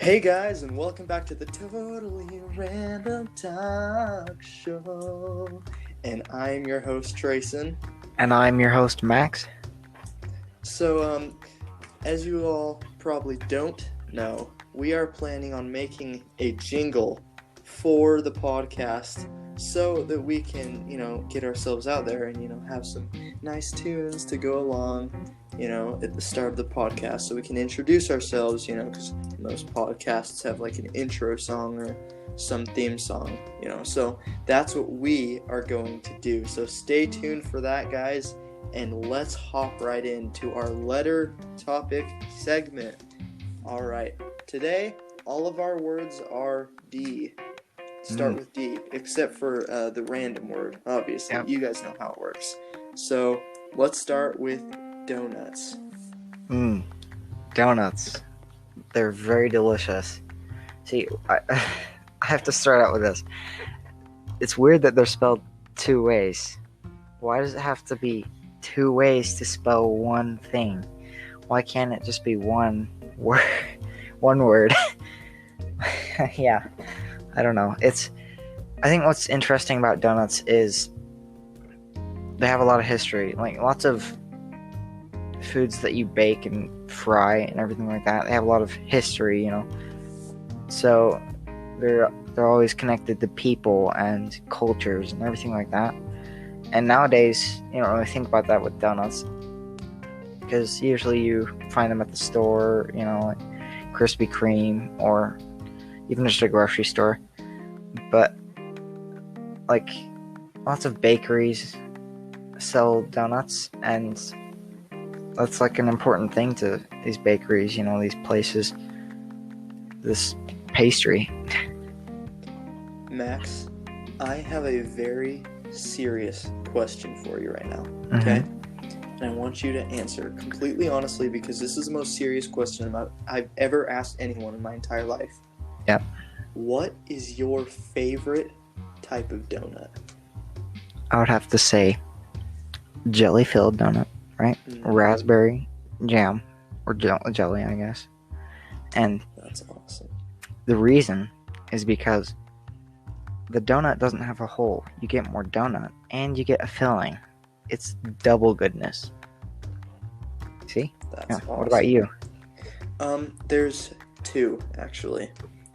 Hey guys, and welcome back to the Totally Random Talk Show. And I'm your host, Trayson. And I'm your host, Max. So, as you all probably don't know, we are planning on making a jingle for the podcast so that we can, get ourselves out there and, have some nice tunes to go along, at the start of the podcast so we can introduce ourselves, because most podcasts have like an intro song or some theme song, so that's what we are going to do. So stay tuned for that, guys, and let's hop right into our letter topic segment. All right, today all of our words are D. Start with D, except for the random word, obviously. Yep. You guys know how it works. So let's start with donuts. Donuts. They're very delicious. See, I have to start out with this. It's weird that they're spelled two ways. Why does it have to be two ways to spell one thing? Why can't it just be one word? One word. Yeah. I don't know. I think what's interesting about donuts is they have a lot of history. Like lots of foods that you bake and fry and everything like that, they have a lot of history, So they're always connected to people and cultures and everything like that. And nowadays, you don't really think about that with donuts, because usually you find them at the store, like Krispy Kreme or even just a grocery store. But like lots of bakeries sell donuts, and that's like an important thing to these bakeries, these places, this pastry. Max, I have a very serious question for you right now, okay? And I want you to answer completely honestly, because this is the most serious question I've ever asked anyone in my entire life. Yep. What is your favorite type of donut? I would have to say jelly-filled donut, right? Raspberry jam, or jelly, I guess. And that's awesome. The reason is because the donut doesn't have a hole. You get more donut, and you get a filling. It's double goodness. See? That's awesome. What about you? There's two, actually.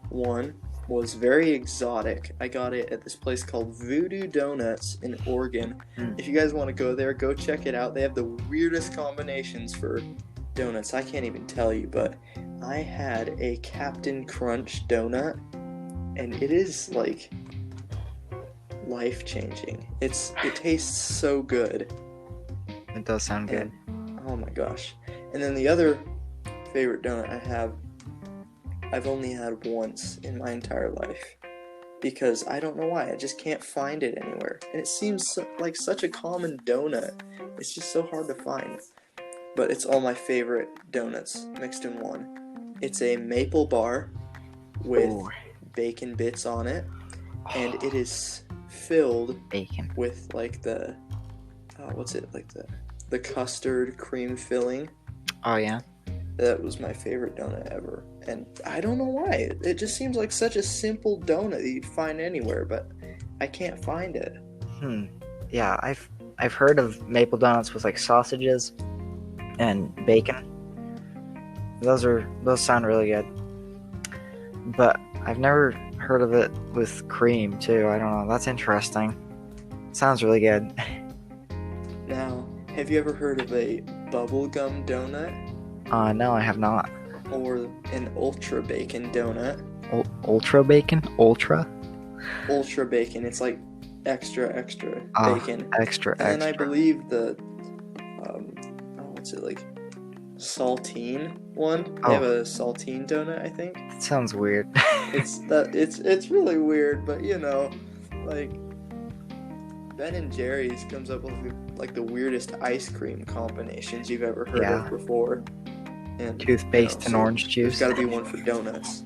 One was very exotic. I got it at this place called Voodoo Donuts in Oregon. If you guys want to go there, go check it out. They have the weirdest combinations for donuts. I can't even tell you, but I had a Captain Crunch donut, and it is like life-changing. It tastes so good. It does sound good. Oh my gosh. And then the other favorite donut I have, I've only had once in my entire life, because I don't know why, I just can't find it anywhere. And it seems like such a common donut. It's just so hard to find. But it's all my favorite donuts mixed in one. It's a maple bar with bacon bits on it, and it is filled with like the the custard cream filling. Oh yeah. That was my favorite donut ever, and I don't know why. It just seems like such a simple donut that you'd find anywhere, but I can't find it. Yeah, I've heard of maple donuts with like sausages and bacon. Those sound really good, but I've never heard of it with cream too. I don't know. That's interesting. Sounds really good. Now, have you ever heard of a bubblegum donut? No, I have not. Or an ultra bacon donut. Ultra bacon? Ultra bacon. It's like extra bacon. Extra. And I believe the saltine one. They have a saltine donut, I think. That sounds weird. It's really weird, but like Ben and Jerry's comes up with like the weirdest ice cream combinations you've ever heard of before. And toothpaste and orange juice. There's got to be one for donuts.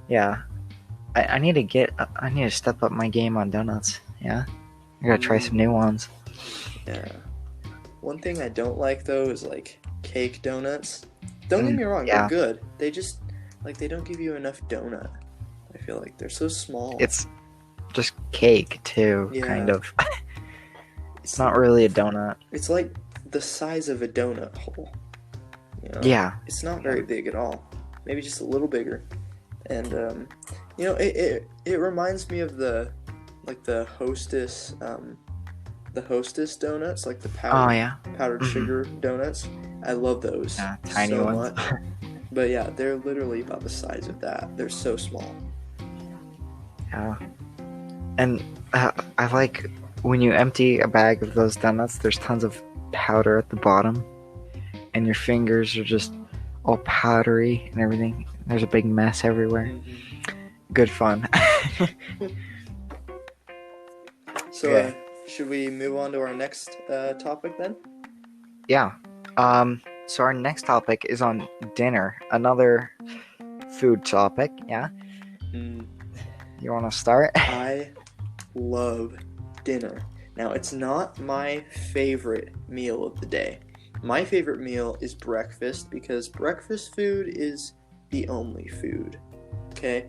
Yeah, I need to step up my game on donuts. Yeah, I gotta try some new ones. Yeah. One thing I don't like though is like cake donuts. Don't get me wrong, they're good. like they don't give you enough donut. I feel like they're so small. It's just cake too, Yeah. kind of. It's not really a donut. It's like the size of a donut hole. You know? Yeah. It's not very big at all. Maybe just a little bigger. And you know, it reminds me of the Hostess donuts, like the powdered sugar donuts. I love those. Yeah, tiny so ones. much. But yeah, they're literally about the size of that. They're so small. Yeah. And I like when you empty a bag of those donuts, there's tons of powder at the bottom, and your fingers are just all powdery and everything. There's a big mess everywhere. Mm-hmm. Good fun. So, should we move on to our next topic then? Yeah. So our next topic is on dinner. Another food topic. Yeah. You want to start? I love dinner. Now, it's not my favorite meal of the day. My favorite meal is breakfast because breakfast food is the only food. Okay?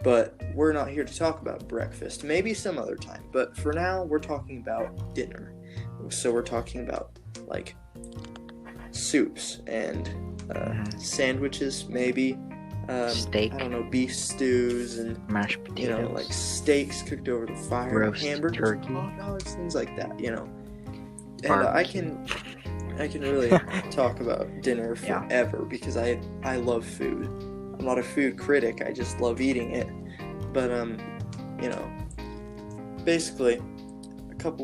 But we're not here to talk about breakfast. Maybe some other time. But for now, we're talking about dinner. So we're talking about, like, soups and sandwiches, maybe. Steak. I don't know, beef stews and Mashed potatoes. you know, like steaks cooked over the fire, Roast hamburgers, turkey. hot dogs, things like that. You know, and Barbecue. I can really talk about dinner forever because I love food. I'm not a food critic. I just love eating it. But you know, basically, about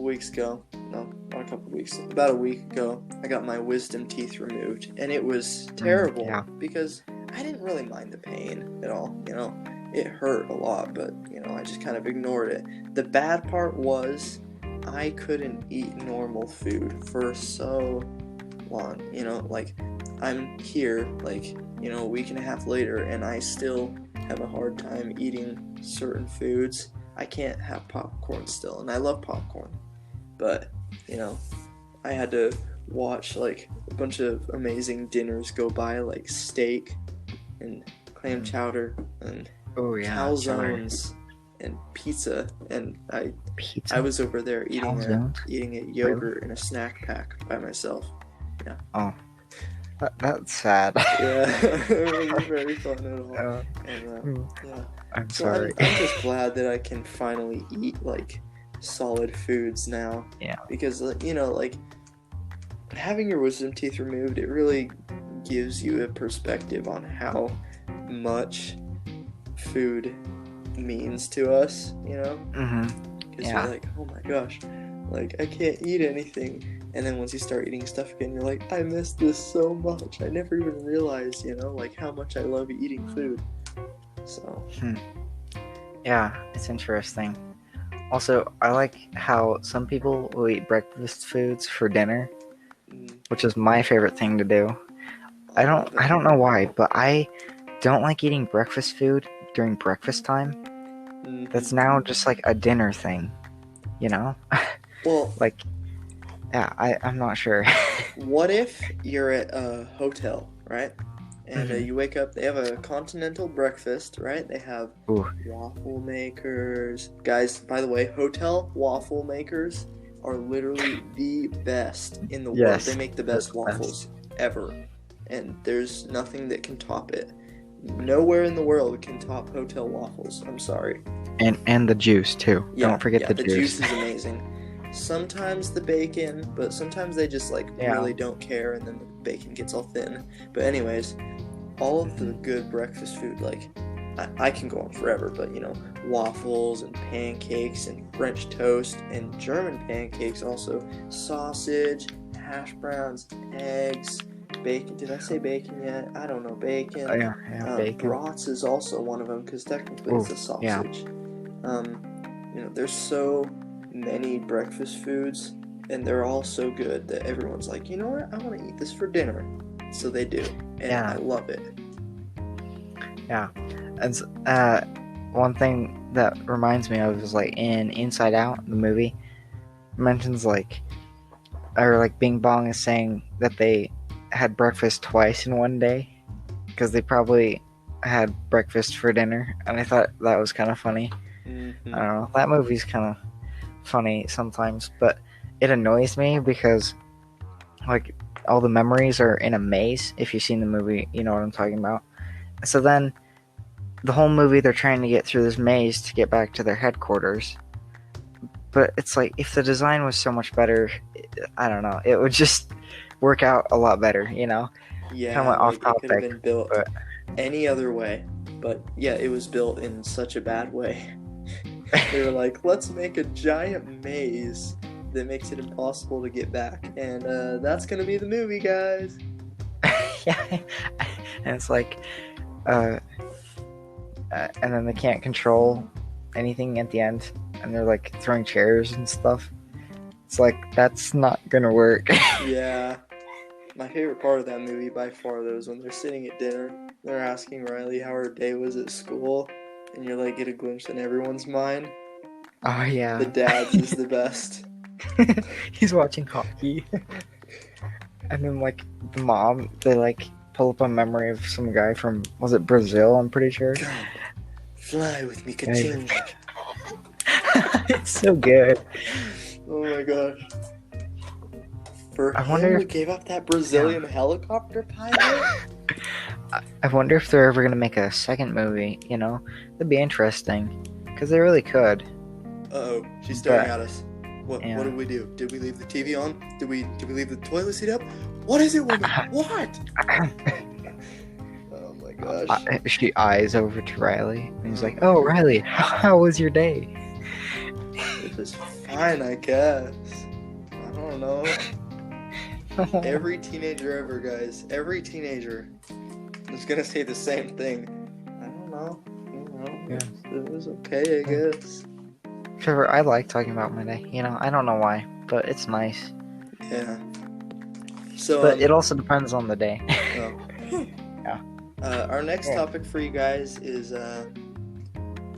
a week ago, I got my wisdom teeth removed, and it was terrible because I didn't really mind the pain at all. You know, it hurt a lot, but you know, I just kind of ignored it. The bad part was I couldn't eat normal food for so long. You know, like I'm here, like, you know, a week and a half later, and I still have a hard time eating certain foods. I can't have popcorn still, and I love popcorn, but you know, I had to watch like a bunch of amazing dinners go by, like steak and clam chowder and calzones and pizza, and I was over there eating a yogurt in a snack pack by myself. Yeah. Oh, that's sad. Yeah, it wasn't very fun at all. Yeah. I'm sorry. I'm just glad that I can finally eat like solid foods now. Yeah. Because you know, like having your wisdom teeth removed, it really gives you a perspective on how much food means to us, you know? Because you're like, oh my gosh, like I can't eat anything. And then once you start eating stuff again, you're like, I miss this so much. I never even realized, you know, like how much I love eating food. So. Yeah, it's interesting. Also, I like how some people will eat breakfast foods for dinner, which is my favorite thing to do. I don't know why, but I don't like eating breakfast food during breakfast time. That's now just like a dinner thing, you know? Well, like, yeah, I'm not sure. What if you're at a hotel, right? And you wake up, they have a continental breakfast, right? They have waffle makers. Guys, by the way, hotel waffle makers are literally the best in the world. They make the best waffles ever. And there's nothing that can top it. Nowhere in the world can top hotel waffles. I'm sorry. And the juice, too. Yeah, Don't forget the juice. The juice is amazing. Sometimes the bacon, but sometimes they just really don't care, and then the bacon gets all thin. But anyways, all of the good breakfast food, like I can go on forever, but you know, waffles and pancakes and French toast and German pancakes, also sausage, hash browns, eggs, bacon. Did I say bacon yet? I don't know. Bacon. Bacon. Brats is also one of them because technically it's a sausage. You know, there's so many breakfast foods, and they're all so good that everyone's like, you know what, I want to eat this for dinner. So they do, and I love it. Yeah, and one thing that reminds me of is like in Inside Out, the movie, mentions like Bing Bong is saying that they had breakfast twice in one day because they probably had breakfast for dinner, and I thought that was kind of funny. Mm-hmm. I don't know. That movie's kind of funny sometimes, but it annoys me because like all the memories are in a maze. If you've seen the movie, you know what I'm talking about. So then the whole movie they're trying to get through this maze to get back to their headquarters. But it's like if the design was so much better, I don't know, it would just work out a lot better, you know? Kind Yeah, of went off like it could have topic, been built but any other way. But yeah, it was built in such a bad way. They were like, let's make a giant maze that makes it impossible to get back. And that's going to be the movie, guys. yeah, and it's like, and then they can't control anything at the end, and they're like throwing chairs and stuff. It's like that's not gonna work. Yeah. My favorite part of that movie by far, though, is when they're sitting at dinner. They're asking Riley how her day was at school, and you like get a glimpse in everyone's mind. Oh yeah, The dad's is the best. he's watching hockey, and then like the mom, they like pull up a memory of some guy from, was it Brazil? I'm pretty sure. Come, fly with me, ka-ching. It's so good. Oh my gosh. For I him wonder to if- give up that Brazilian helicopter pilot? I wonder if they're ever gonna make a second movie. You know, that'd be interesting because they really could. Uh-oh, she's staring But- at us. What yeah. did we do? Did we leave the TV on? Did we leave the toilet seat up? What is it, woman? What? Oh my gosh. She eyes over to Riley, and he's like, "Oh, Riley, how was your day?" It was fine, I guess. I don't know. Every teenager ever, guys. Every teenager is gonna say the same thing. I don't know. Yeah. It was okay, I guess. Trevor, I like talking about my day. You know, I don't know why, but it's nice. Yeah. So, But it also depends on the day. oh. Yeah. Our next Yeah. topic for you guys is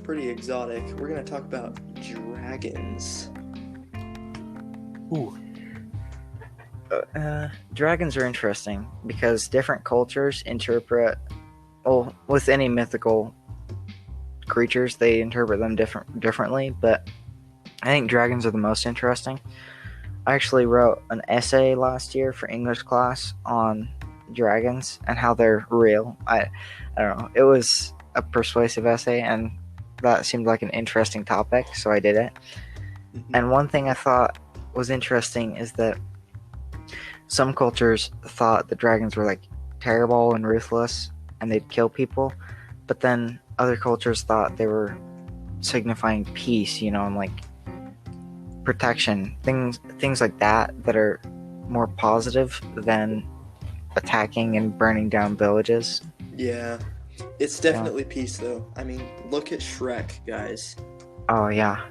pretty exotic. We're gonna talk about dragons. Ooh. Dragons are interesting because different cultures interpret, well, with any mythical creatures, they interpret them differently, but I think dragons are the most interesting. I actually wrote an essay last year for English class on dragons and how they're real. I don't know. It was a persuasive essay, and that seemed like an interesting topic, so I did it. And one thing I thought was interesting is that some cultures thought the dragons were like terrible and ruthless and they'd kill people, but then other cultures thought they were signifying peace, you know, and like protection, things like that are more positive than attacking and burning down villages. Yeah. It's definitely peace, though. I mean, look at Shrek, guys. Oh yeah.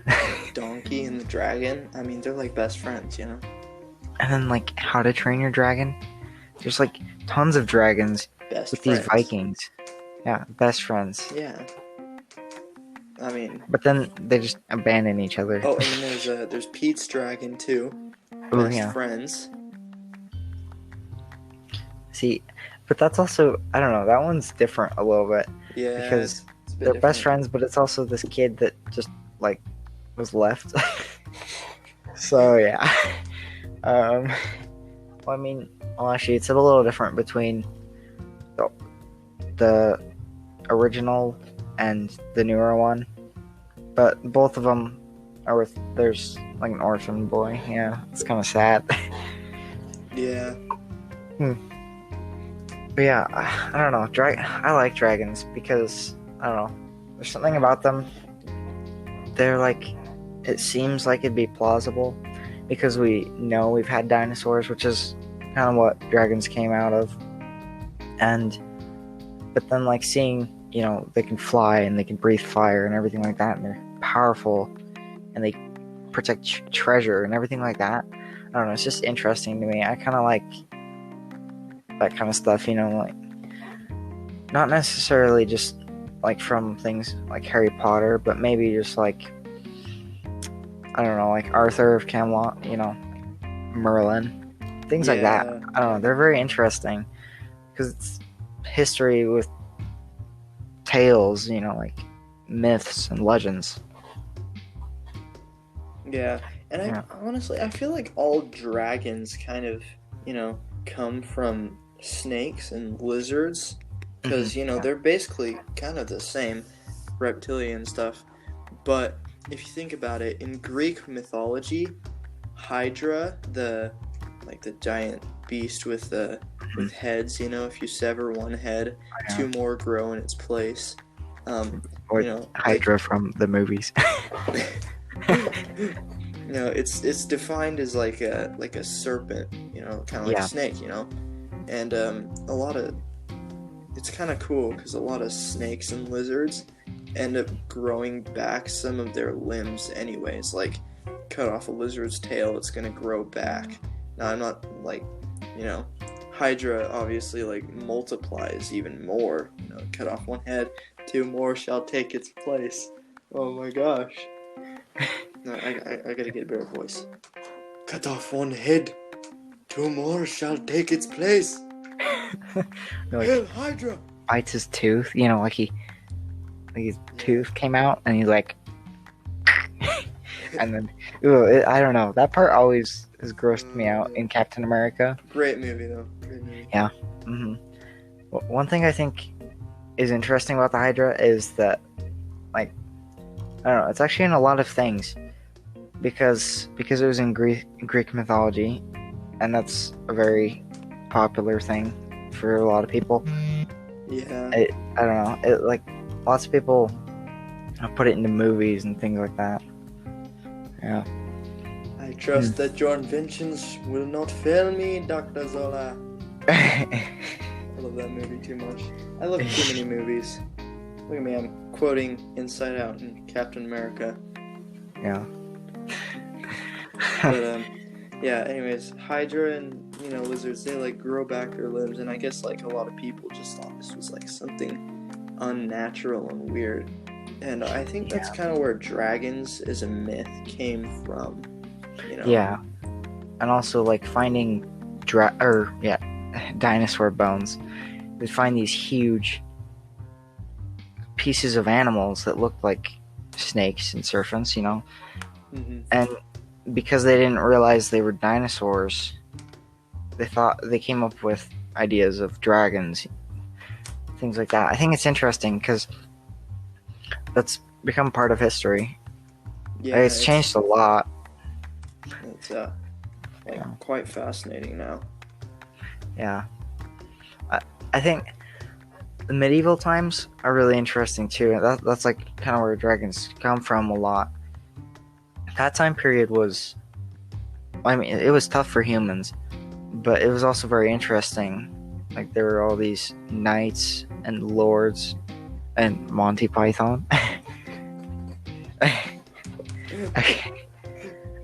Donkey and the dragon. I mean, they're like best friends, you know? And then like How to Train Your Dragon. There's like tons of dragons Best with friends. these Vikings. Yeah, best friends. Yeah. I mean, But then they just abandon each other. oh, and then there's Pete's dragon too. Oh, Best yeah. friends. See, but that's also, I don't know, that one's different a little bit Yeah. because it's a bit they're best different. friends, but it's also this kid that just like was left. So yeah. Well, I mean, well, actually, it's a little different between the original and the newer one, but both of them are with. There's like an orphan boy. Yeah, it's kind of sad. Yeah. But yeah, I don't know. I like dragons because I don't know. There's something about them. They're like, it seems like it'd be plausible because we know we've had dinosaurs, which is kind of what dragons came out of. But then like seeing, you know, they can fly and they can breathe fire and everything like that, and they're powerful and they protect treasure and everything like that. I don't know. It's just interesting to me. I kind of like that kind of stuff, you know, like not necessarily just like from things like Harry Potter, but maybe just like, I don't know, like Arthur of Camelot, you know, Merlin, things like that. I don't know, they're very interesting because it's history with tales, like myths and legends. Yeah, and Yeah. I feel like all dragons kind of, come from snakes and lizards, because, Yeah. they're basically kind of the same reptilian stuff. But if you think about it, in Greek mythology, Hydra, the giant beast with heads, if you sever one head, Yeah. two more grow in its place. Or Like Hydra from the movies. it's defined as like a serpent, kind of like a Yeah. snake, and it's kind of cool because a lot of snakes and lizards end up growing back some of their limbs anyways. Like, cut off a lizard's tail, it's gonna grow back. Now, I'm not Hydra obviously multiplies even more. Cut off one head, two more shall take its place. Oh my gosh. No, I gotta get a better voice. Cut off one head, two more shall take its place. Hail Hydra! Bites his tooth, his tooth came out, and he's like, and then, I don't know. That part always has grossed me out in Captain America. Great movie, though. Great movie. Yeah. One thing I think is interesting about the Hydra is that, I don't know, it's actually in a lot of things, because it was in Greek mythology, and that's a very popular thing for a lot of people. Yeah. I don't know. Lots of people have put it into movies and things like that. Yeah. I trust that your inventions will not fail me, Dr. Zola. I love that movie too much. I love too many movies. Look at me, I'm quoting Inside Out and Captain America. Yeah. But, yeah, anyways, Hydra and, lizards, they, grow back their limbs, and I guess, a lot of people just thought this was, something unnatural and weird. And I think that's kind of where dragons as a myth came from, Yeah. And also, finding dinosaur bones. They find these huge pieces of animals that looked like snakes and serpents, Mm-hmm. And because they didn't realize they were dinosaurs, they came up with ideas of dragons, things like that. I think it's interesting because that's become part of history. Yeah, it's changed a lot. It's quite fascinating now. Yeah. I think the medieval times are really interesting too. That's kind of where dragons come from a lot. That time period was, it was tough for humans, but it was also very interesting. There were all these knights and lords and Monty Python. Okay.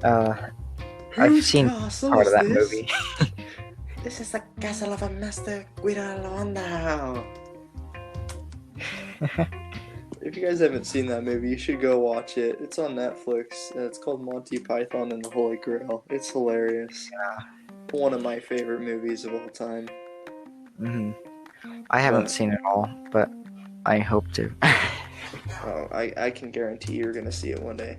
I've seen part of that movie. This is the castle of a master Guiralanda. If you guys haven't seen that movie, you should go watch it. It's on Netflix. It's called Monty Python and the Holy Grail. It's hilarious. Yeah. One of my favorite movies of all time. I haven't seen it all, but I hope to. Oh, I can guarantee you're going to see it one day.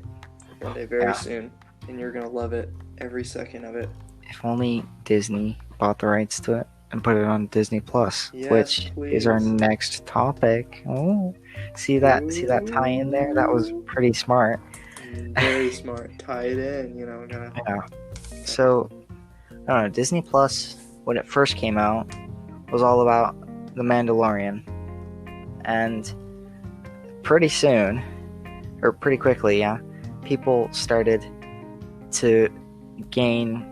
One day very soon. And you're going to love it. Every second of it. If only Disney bought the rights to it and put it on Disney Plus, which is our next topic. Oh, see that tie in there? That was pretty smart. Very smart. Tie it in, Yeah. So, I don't know. Disney Plus, when it first came out, was all about The Mandalorian, and pretty soon, or pretty quickly, people started to gain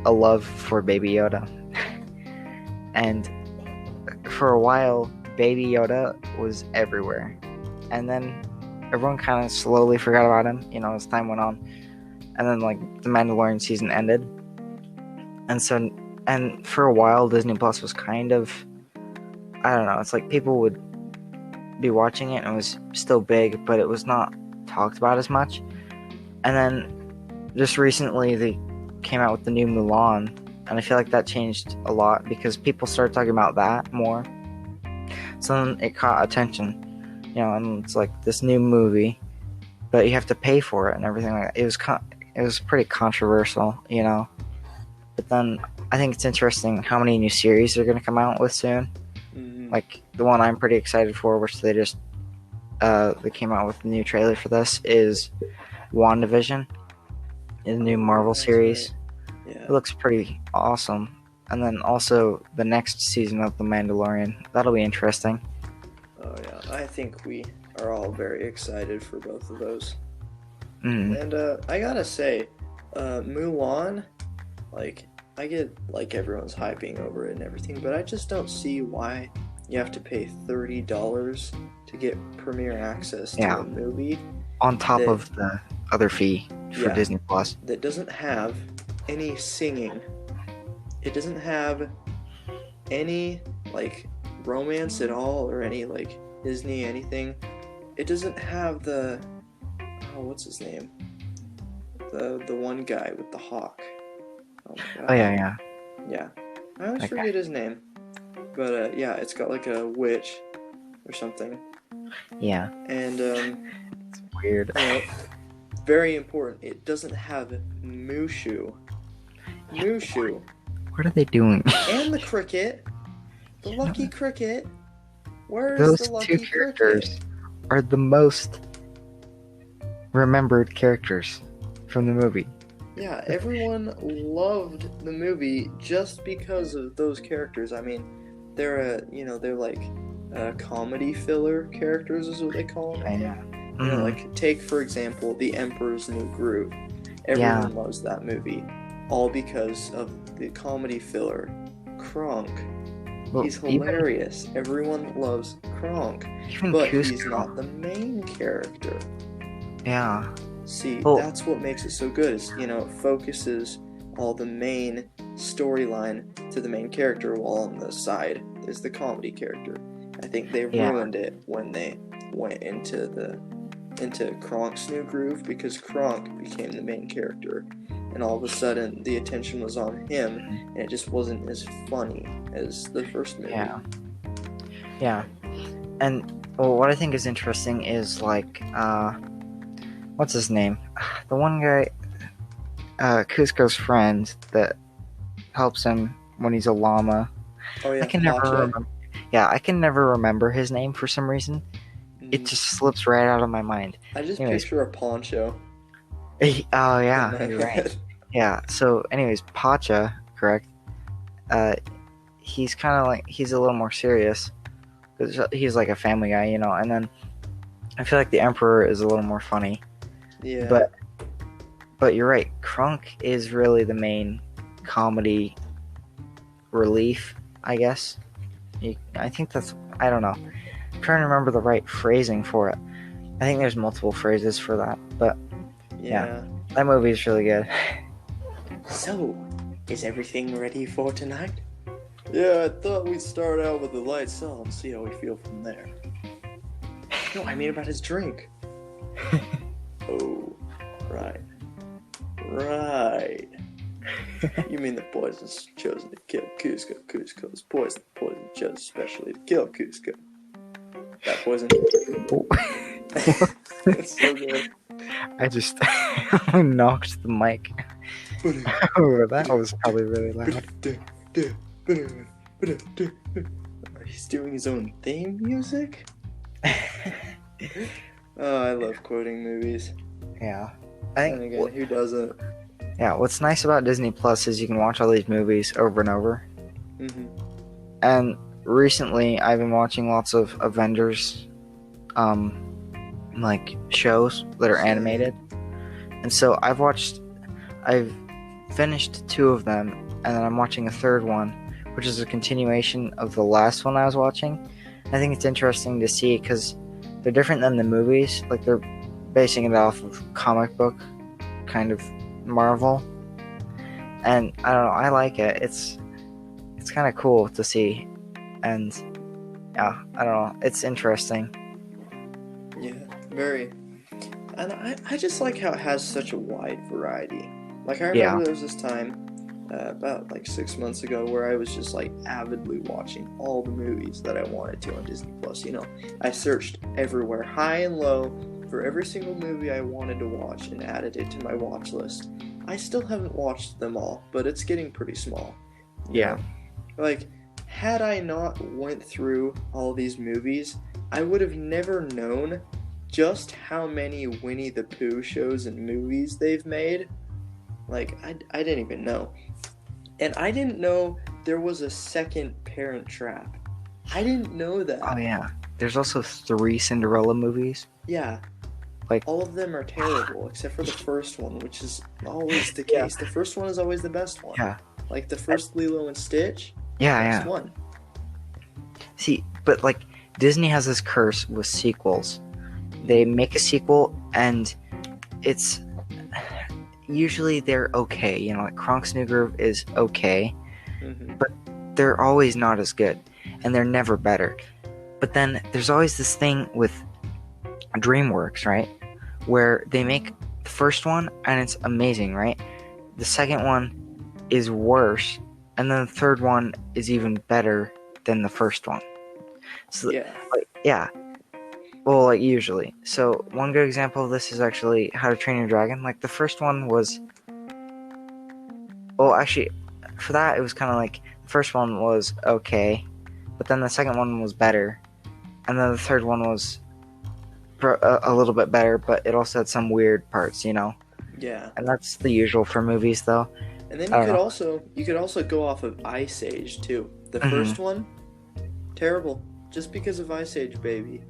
a love for Baby Yoda. And for a while, Baby Yoda was everywhere. And then everyone kind of slowly forgot about him, as time went on. And then, the Mandalorian season ended. And for a while, Disney Plus was kind of, I don't know, it's people would be watching it and it was still big, but it was not talked about as much. And then just recently, they came out with the new Mulan, and I feel like that changed a lot because people started talking about that more. So then it caught attention. and it's like this new movie, but you have to pay for it and everything like that. It was pretty controversial. But then I think it's interesting how many new series they're going to come out with soon. Mm-hmm. Like the one I'm pretty excited for, which they came out with a new trailer for this, is WandaVision, the new Marvel series. Right. Yeah. It looks pretty awesome. And then also the next season of The Mandalorian. That'll be interesting. Oh yeah, I think we are all very excited for both of those. Mm. And I gotta say, Mulan, like I get like everyone's hyping over it and everything, but I just don't see why you have to pay $30 to get premiere access to a movie on top of the other fee for Disney Plus. That doesn't have any singing. It doesn't have any like romance at all or any like Disney anything. It doesn't have the what's his name? The one guy with the hawk. Oh my god. Oh yeah. Yeah. I always forget his name. But yeah, it's got like a witch or something. Yeah. And it's weird. Very important. It doesn't have Mushu. Mushu. What are they doing? And the cricket. The lucky cricket. Where's those the lucky two characters cricket? Are the most remembered characters from the movie. Yeah, everyone loved the movie just because of those characters. I mean, they're like comedy filler characters is what they call them. Yeah. Like take for example The Emperor's New Groove. Everyone loves that movie, all because of the comedy filler Kronk. Well, he's hilarious. Everyone loves Kronk, but he's not the main character. Yeah. See, that's what makes it so good. Is it focuses all the main storyline to the main character, while on the side is the comedy character. I think they ruined it when they went into Kronk's New Groove, because Kronk became the main character, and all of a sudden the attention was on him, and it just wasn't as funny as the first movie. Yeah. And what I think is interesting is like what's his name? The one guy, Cusco's friend that helps him when he's a llama. Oh yeah, I can never remember. Yeah, I can never remember his name for some reason. It just slips right out of my mind. I just picture a poncho. Oh yeah, you're right. Yeah. So, anyways, Pacha, correct? He's kind of like he's a little more serious because he's like a family guy, And then I feel like the Emperor is a little more funny. Yeah. But you're right. Kronk is really the main comedy relief, I guess. I think that's. I don't know. I'm trying to remember the right phrasing for it. I think there's multiple phrases for that, but yeah, that movie is really good. So, is everything ready for tonight? Yeah, I thought we'd start out with the lights on, see how we feel from there. No, I mean about his drink. Oh, right. You mean the poison's chosen to kill Cusco. Cusco's poison chosen especially to kill Cusco. That poison. It's so good. I just knocked the mic. Oh, that was probably really loud. He's doing his own theme music? Oh, I love quoting movies. Yeah. And again, who doesn't? Yeah, what's nice about Disney Plus is you can watch all these movies over and over. Mm-hmm. And recently, I've been watching lots of Avengers, like shows that are animated. And so I've finished 2 of them, and then I'm watching a 3rd one, which is a continuation of the last one I was watching. I think it's interesting to see because they're different than the movies. Like they're basing it off of comic book kind of Marvel, and I don't know, I like it. It's kind of cool to see, and yeah, I don't know, it's interesting. Yeah, very. And I just like how it has such a wide variety. Like I remember there was this time about like 6 months ago, where I was just like avidly watching all the movies that I wanted to on Disney Plus. I searched everywhere, high and low, for every single movie I wanted to watch and added it to my watch list. I still haven't watched them all, but it's getting pretty small. Yeah. Like, had I not went through all these movies, I would have never known just how many Winnie the Pooh shows and movies they've made. Like, I didn't even know. And I didn't know there was a second Parent Trap. I didn't know that. Oh, yeah. There's also 3 Cinderella movies. Yeah. Like, all of them are terrible, except for the first one, which is always the case. The first one is always the best one. Yeah. Like, the first Lilo and Stitch, best one. See, but, like, Disney has this curse with sequels. They make a sequel, and it's... usually they're okay, like Kronk's New Groove is okay, but they're always not as good, and they're never better. But then there's always this thing with DreamWorks, right, where they make the first one and it's amazing, right? The second one is worse, and then the third one is even better than the first one. So well, like, usually. So, one good example of this is actually How to Train Your Dragon. Like, the first one was... well, actually, for that, it was kind of like... the first one was okay, but then the second one was better, and then the third one was a little bit better, but it also had some weird parts, Yeah. And that's the usual for movies, though. And then you could also go off of Ice Age, too. The first one, terrible. Just because of Ice Age, baby.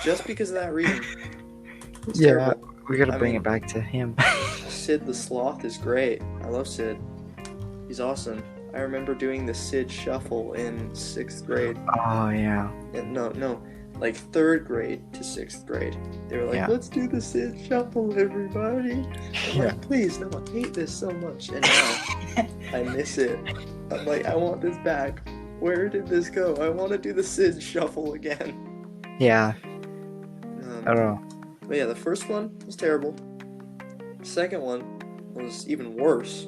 Just because of that reason. It's terrible. We gotta bring it back to him. Sid the Sloth is great. I love Sid. He's awesome. I remember doing the Sid Shuffle in 6th grade. Oh, yeah. No. Like 3rd grade to 6th grade. They were like, let's do the Sid Shuffle, everybody. I'm like, please, no, I hate this so much. And now I miss it. I'm like, I want this back. Where did this go? I want to do the Sid Shuffle again. Yeah. I don't know. But yeah, the first one was terrible. The second one was even worse.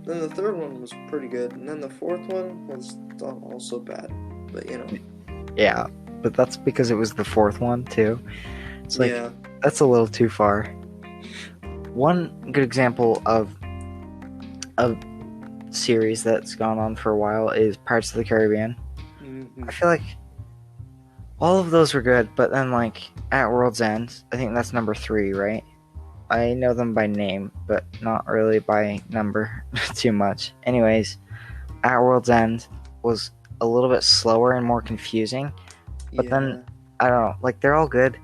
Then the third one was pretty good. And then the fourth one was also bad. But, Yeah, but that's because it was the fourth one, too. It's like, that's a little too far. One good example of a series that's gone on for a while is Pirates of the Caribbean. I feel like all of those were good, but then, like, At World's End, I think that's number 3, right? I know them by name, but not really by number too much. Anyways, At World's End was a little bit slower and more confusing, but then, I don't know, like, they're all good,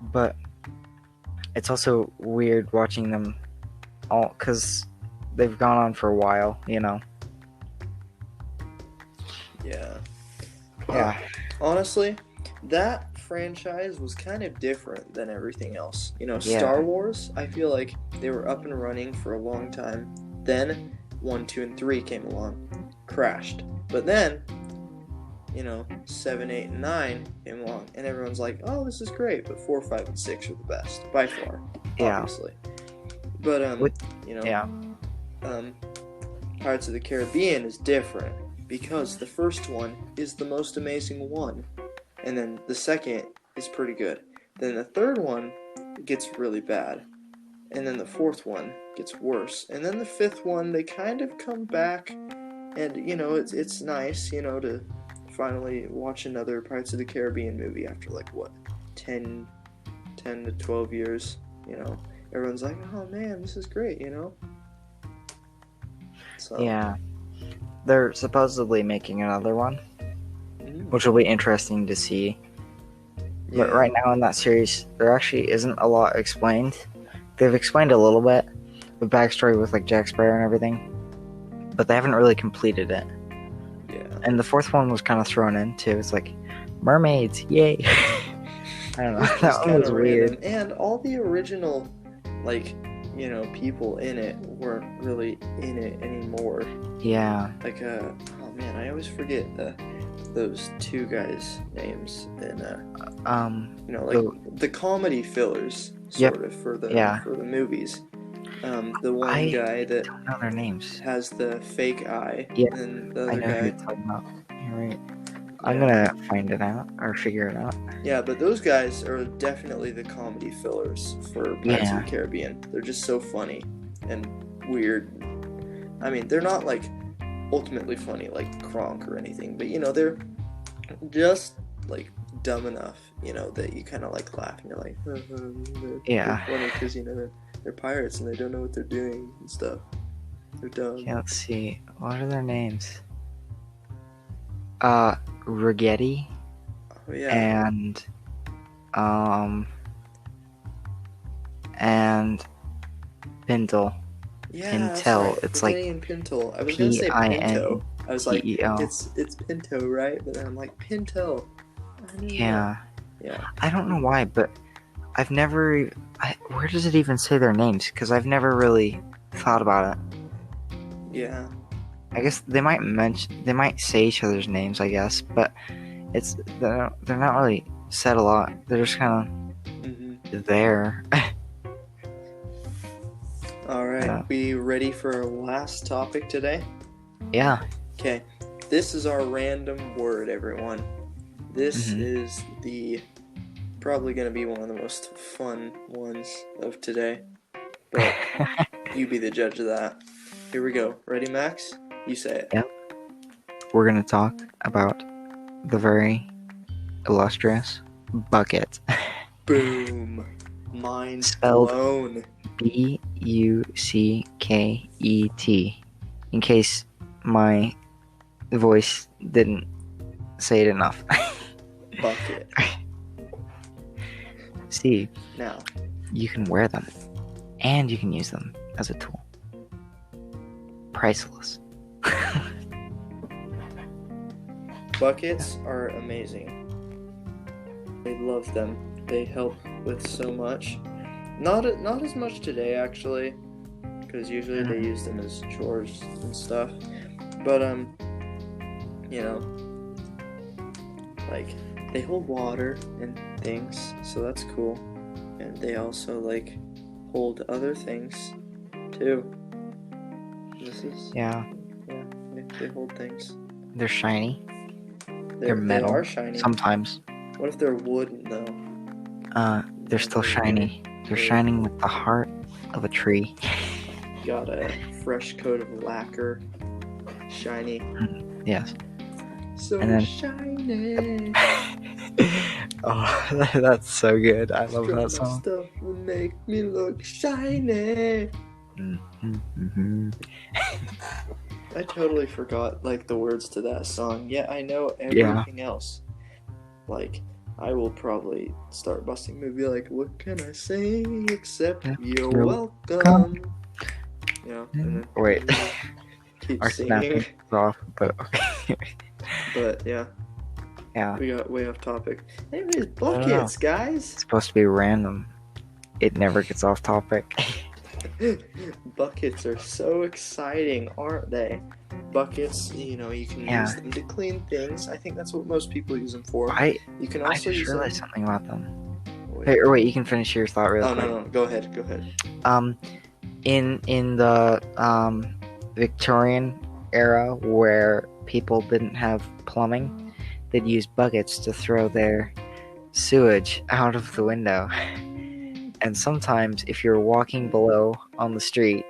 but it's also weird watching them all, because they've gone on for a while, Yeah. Yeah. Honestly, that franchise was kind of different than everything else. Star Wars, I feel like they were up and running for a long time. Then 1, 2, and 3 came along, crashed. But then, 7, 8, and 9 came along, and everyone's like, oh, this is great. But 4, 5, and 6 are the best, by far, obviously. But, Pirates of the Caribbean is different, because the first one is the most amazing one, and then the second is pretty good. Then the third one gets really bad, and then the fourth one gets worse, and then the fifth one, they kind of come back, and, it's nice, to finally watch another Pirates of the Caribbean movie after, 10 to 12 years, Everyone's like, oh man, this is great, So. Yeah. They're supposedly making another one, which will be interesting to see. Yeah. But right now in that series, there actually isn't a lot explained. They've explained a little bit, the backstory with, Jack Sparrow and everything, but they haven't really completed it. Yeah. And the fourth one was kind of thrown in, too. It's like, mermaids, yay! I don't know, that one was weird. And all the original, people in it weren't really in it anymore. Yeah. Oh man, I always forget those two guys' names in the comedy fillers sort of for the movies. The one I guy that don't know their names. has the fake eye, Yeah, and the I other know who guy. you're talking about. You're right. I'm Yeah. gonna find it out or figure it out. Yeah, but those guys are definitely the comedy fillers for Pirates of Yeah. the Caribbean. They're just so funny and weird. I mean, they're not like ultimately funny like Kronk or anything, but they're just like dumb enough, that you kind of like laugh and you're like, Yeah. they're funny because they're pirates and they don't know what they're doing and stuff. They're dumb. Okay, let's see. What are their names? Rigetti Oh yeah. and Pintle. Yeah, that's Pintel. right. It's like Rigetti and Pinto. I was gonna say Pinto. I was like, Pintel. it's Pinto, right? But then I'm like, Pinto. Yeah. Yeah. I don't know why, but I've never. Where does it even say their names? Because I've never really thought about it. Yeah. I guess they might say each other's names, I guess, but they're not really said a lot. They're just kind of there. All right, we ready for our last topic today? Yeah. Okay, this is our random word, everyone. This is probably going to be one of the most fun ones of today, but you be the judge of that. Here we go. Ready, Max? You say it. Yep. We're going to talk about the very illustrious bucket. Boom. Mind Spelled blown. Bucket. In case my voice didn't say it enough. Bucket. See, now you can wear them, and you can use them as a tool. Priceless. Buckets are amazing. I love them. They help with so much. Not as much today, actually, because usually they use them as chores and stuff. But like they hold water and things, so that's cool. And they also like hold other things too. Yeah. They hold things. They're shiny. They're metal. They are shiny. Sometimes. What if they're wooden though? They're still shiny. They're shining with the heart of a tree. Got a fresh coat of lacquer. Shiny. Yes. So and then, shiny. Oh, that's so good. I love that song. Stuff will make me look shiny. I totally forgot like the words to that song. Yeah, I know everything else. Like, I will probably start busting movie like, what can I say except you're welcome. And then wait. keep Our singing. Off, but okay. But yeah. Yeah. We got way off topic. Anyways, buckets, guys. It's supposed to be random. It never gets off topic. Buckets are so exciting, aren't they? Buckets, you can use them to clean things. I think that's what most people use them for. You can also I just use realized something about them. Wait, you can finish your thought real quick. No, go ahead. In the Victorian era where people didn't have plumbing, they'd use buckets to throw their sewage out of the window. And sometimes, if you're walking below on the street,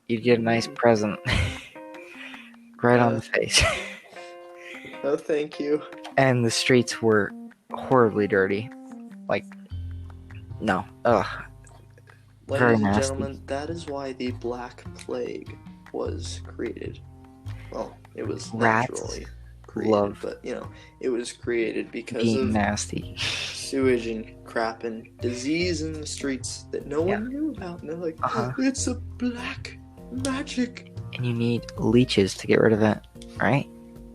you'd get a nice present right on the face. No, thank you. And the streets were horribly dirty. Like, no. Ugh. Ladies and gentlemen, that is why the Black Plague was created. Well, it was naturally created, but it was created because of nasty sewage and crap and disease in the streets that no one knew about. And they're like, it's a black magic. And you need leeches to get rid of it, right?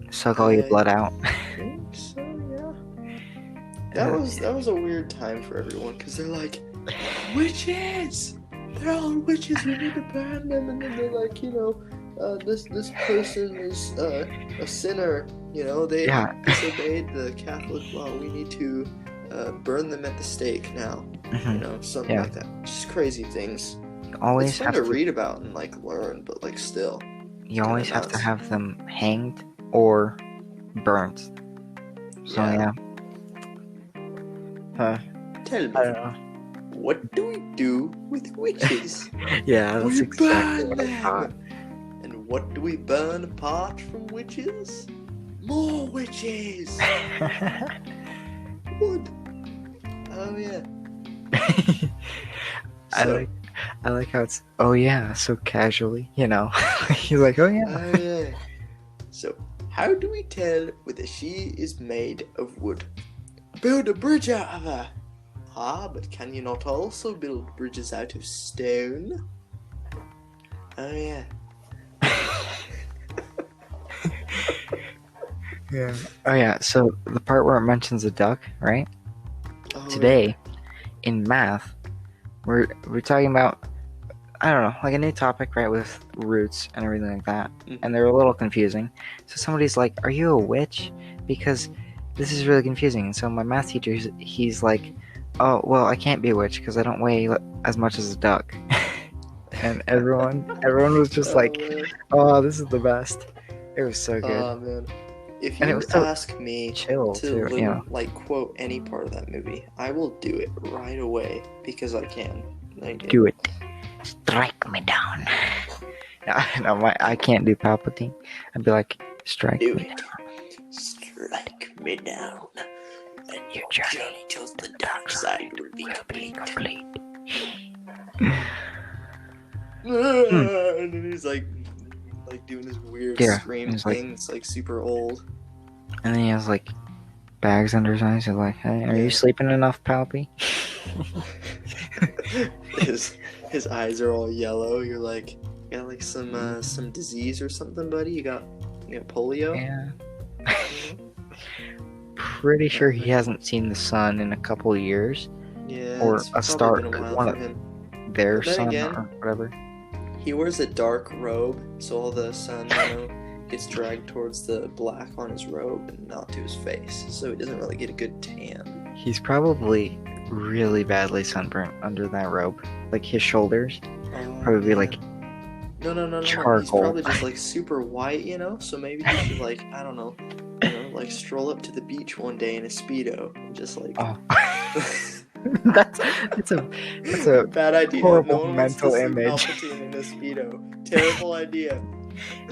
Suck all your blood out. I think so, yeah. That was a weird time for everyone because they're like, witches! They're all witches, we need to burn them. And then they're like, this person is a sinner, they disobeyed the Catholic law. We need to burn them at the stake now. Something like that. Just crazy things. always It's fun have to to read about and like learn, but like still, you always have to nuts. have them hanged or burnt. So yeah. Tell I me, don't know. what do we do with witches? Yeah, that's We exactly burn what I thought. them. And what do we burn apart from witches? More witches. Wood. Oh yeah. So, I like how it's oh yeah, so casually, you know. He's like, oh yeah. oh yeah. So, how do we tell whether she is made of wood? Build a bridge out of her. Ah, but can you not also build bridges out of stone? Oh yeah. Yeah. Oh yeah, so the part where it mentions a duck, right? Oh, Today in math, we're talking about I don't know, like a new topic, right, with roots and everything like that. Mhm. And they're a little confusing. So somebody's like, "Are you a witch?" Because this is really confusing. And so my math teacher, he's like, "Oh, well, I can't be a witch because I don't weigh as much as a duck." And everyone was just like, man. "Oh, this is the best." It was so good. Oh man. If And it you was so ask me chill to too, you know. like quote any part of that movie, I will do it right away because I can. Like, Do it. Strike me down. No, I can't do Palpatine. I'd be like, strike do me it. down. Strike me down, and Your your journey journey to the dark side will be complete. And then he's like doing this weird Yeah, scream he's like- thing. It's like super old. And then he has like bags under his eyes. He's like, "Hey, are Yeah. you sleeping enough, Palpy?" his eyes are all yellow. You're like, you got like some disease or something, buddy. You got polio. Yeah. Pretty sure he hasn't seen the sun in a couple of years. Yeah, Or it's a probably star- been a while one for of- him. Their But then sun again- or whatever. He wears a dark robe, so all the sun, gets dragged towards the black on his robe and not to his face, so he doesn't really get a good tan. He's probably really badly sunburnt under that robe. Like his shoulders probably yeah. like No. He's charcoal. probably just like super white, so maybe he should like, I don't know, like stroll up to the beach one day in a Speedo and just like. Oh. that's a bad idea. horrible No one wants to mental see image. Palpatine in a Speedo. Terrible idea.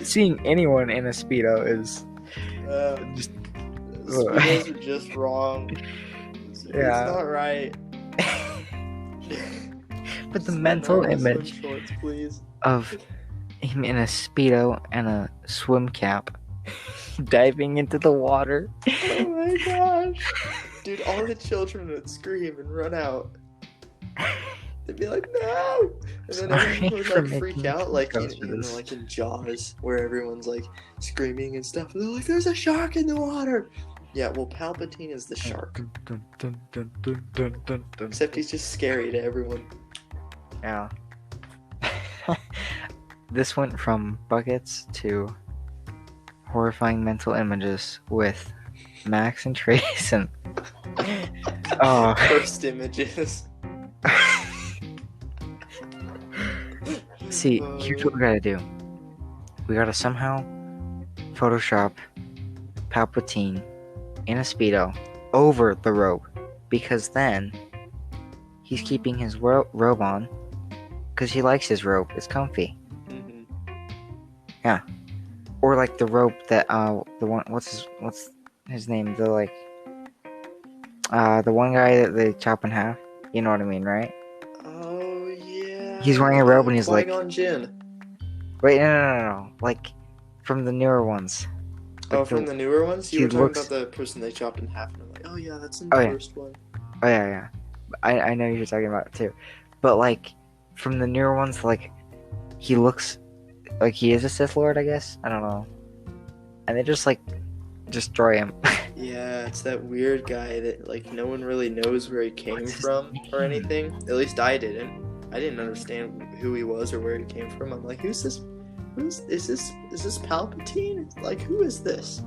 Seeing anyone in a Speedo is just Speedos are just wrong. It's not right. But the mental image shorts, please. of him in a Speedo and a swim cap diving into the water. Oh my gosh. Dude, all the children would scream and run out. They'd be like, no! And then everyone would like freak out, like like in Jaws, where everyone's like screaming and stuff. And they're like, there's a shark in the water! Yeah, well, Palpatine is the shark. Except he's just scary to everyone. Yeah. This went from buckets to horrifying mental images with Max and Trace and First images. See, here's what we gotta do. We gotta somehow Photoshop Palpatine in a Speedo over the robe, because then he's keeping his robe on because he likes his robe. It's comfy. Mm-hmm. Yeah. Or like the rope that the one what's his name? The one guy that they chop in half. You know what I mean, right? Oh yeah. He's wearing a robe and he's like, Qui-Gon Jinn. wait, no. Like from the newer ones. Oh, from the newer ones? You were talking looks- about the person they chopped in half, and I'm like, oh yeah, that's in the first one. Oh yeah. I know you're talking about it too. But like from the newer ones, like he looks like he is a Sith Lord, I guess. I don't know. And they just like destroy him. Yeah, it's that weird guy that like no one really knows where he came What's his from or name? anything. At least I didn't. I didn't understand who he was or where he came from. I'm like, who's this? Is this Palpatine? Like, who is this?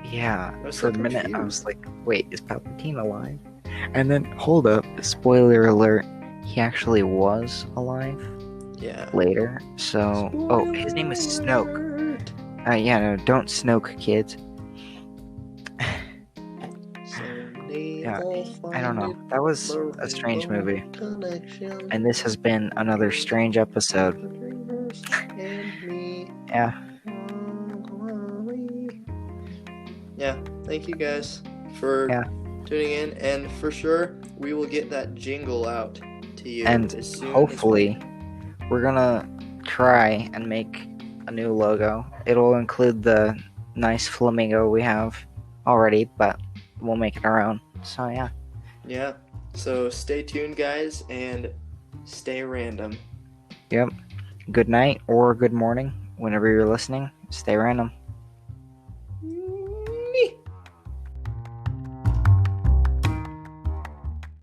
Yeah. I was For so a minute I confused. was like, wait, is Palpatine alive? And then hold up, spoiler alert, he actually was alive. Yeah. later. So, oh, his name is Snoke. Yeah, no, don't Snoke, kids. Yeah, I don't know. That was a strange movie. And this has been another strange episode. Yeah. Yeah, thank you guys for tuning in, and for sure we will get that jingle out to you And as soon hopefully as we're gonna try and make a new logo. It'll include the nice flamingo we have already, but we'll make it our own. So yeah. Yeah. So stay tuned, guys, and stay random. Yep. Good night or good morning, whenever you're listening. Stay random.